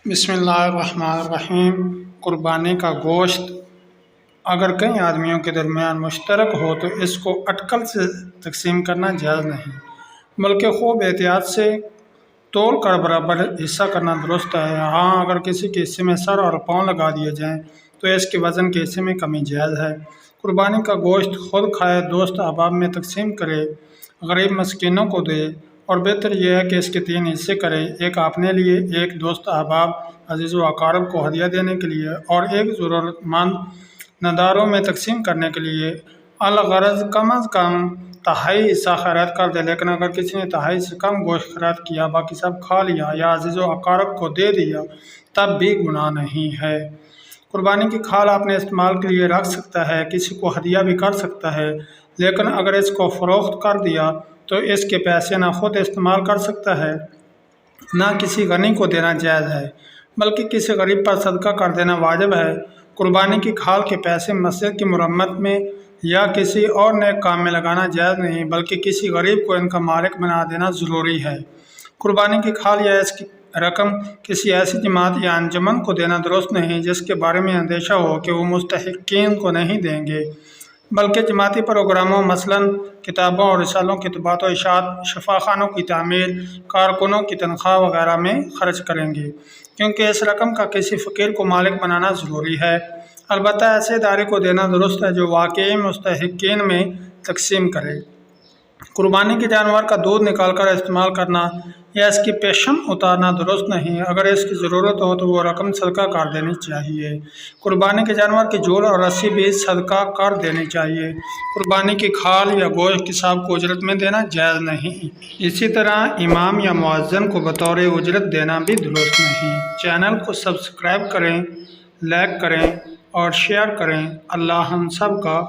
بسم اللہ الرحمن الرحیم۔ قربانی کا گوشت اگر کئی آدمیوں کے درمیان مشترک ہو تو اس کو اٹکل سے تقسیم کرنا جائز نہیں، بلکہ خوب احتیاط سے تول کر برابر حصہ کرنا درست ہے۔ ہاں، اگر کسی کے حصے میں سر اور پاؤں لگا دیے جائیں تو اس کے وزن کے حصے میں کمی جائز ہے۔ قربانی کا گوشت خود کھائے، دوست احباب میں تقسیم کرے، غریب مسکینوں کو دے، اور بہتر یہ ہے کہ اس کے 3 حصے کرے، ایک اپنے لیے، ایک دوست احباب عزیز و اقارب کو ہدیہ دینے کے لیے، اور ایک ضرورت مند نداروں میں تقسیم کرنے کے لیے۔ الغرض کم از کم تہائی حصہ خیرات کر دے، لیکن اگر کسی نے تہائی سے کم گوشت خیرات کیا، باقی سب کھا لیا یا عزیز و اقارب کو دے دیا، تب بھی گناہ نہیں ہے۔ قربانی کی کھال اپنے استعمال کے لیے رکھ سکتا ہے، کسی کو ہدیہ بھی کر سکتا ہے، لیکن اگر اس کو فروخت کر دیا تو اس کے پیسے نہ خود استعمال کر سکتا ہے، نہ کسی غنی کو دینا جائز ہے، بلکہ کسی غریب پر صدقہ کر دینا واجب ہے۔ قربانی کی کھال کے پیسے مسجد کی مرمت میں یا کسی اور نیک کام میں لگانا جائز نہیں، بلکہ کسی غریب کو ان کا مالک بنا دینا ضروری ہے۔ قربانی کی کھال یا اس کی رقم کسی ایسی جماعت یا انجمن کو دینا درست نہیں جس کے بارے میں اندیشہ ہو کہ وہ مستحقین کو نہیں دیں گے، بلکہ جماعتی پروگراموں مثلاً کتابوں اور رسالوں کی طباعت و اشاعت، شفاخانوں کی تعمیر، کارکنوں کی تنخواہ وغیرہ میں خرچ کریں گے، کیونکہ اس رقم کا کسی فقیر کو مالک بنانا ضروری ہے۔ البتہ ایسے ادارے کو دینا درست ہے جو واقعی مستحقین میں تقسیم کرے۔ قربانی کے جانور کا دودھ نکال کر استعمال کرنا یا اس کی پیشم اتارنا درست نہیں، اگر اس کی ضرورت ہو تو وہ رقم صدقہ کر دینی چاہیے۔ قربانی کے جانور کی جول اور رسی بھی صدقہ کر دینی چاہیے۔ قربانی کی کھال یا گوشت کساب کو اجرت میں دینا جائز نہیں۔ اسی طرح امام یا مؤذن کو بطور اجرت دینا بھی درست نہیں۔ چینل کو سبسکرائب کریں، لائک کریں اور شیئر کریں۔ اللہ ہم سب کا